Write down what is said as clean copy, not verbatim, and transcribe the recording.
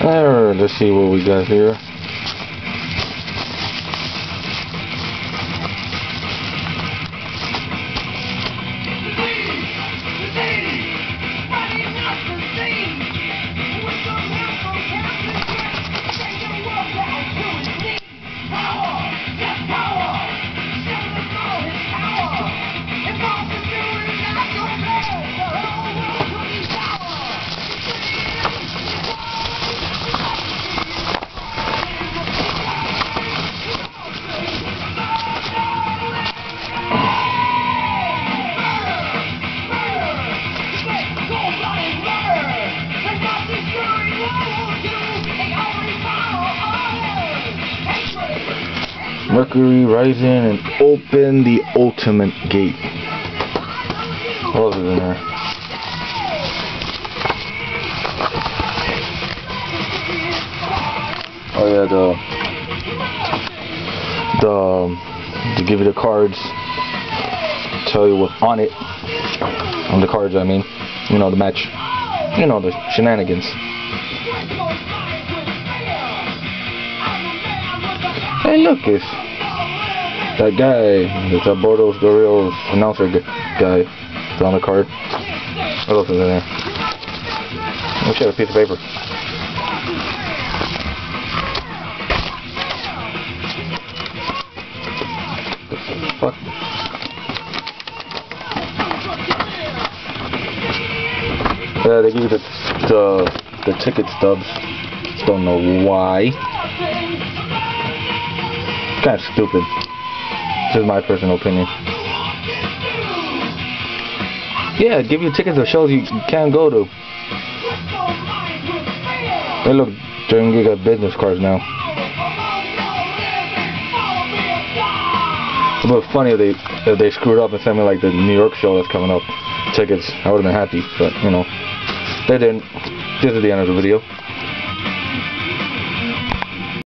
Alright, let's see what we got here. Mercury Rising and open the ultimate gate. What else is in there? Oh yeah, to give you the cards, tell you what's on it. On the cards, I mean. You know, the match. You know, the shenanigans. Hey look, it's that guy, it's Alberto Del Rio's announcer guy. It's on the card. What else is in there? Let me show you a piece of paper. What the fuck? Yeah, they give you the ticket stubs. Just don't know why. Kind of stupid. This is my personal opinion. Yeah, give you tickets to shows you can't go to. Hey look, they got business cards now. It would be funny if they screwed up and sent me like the New York show that's coming up. Tickets, I would have been happy, but you know, they didn't. This is the end of the video.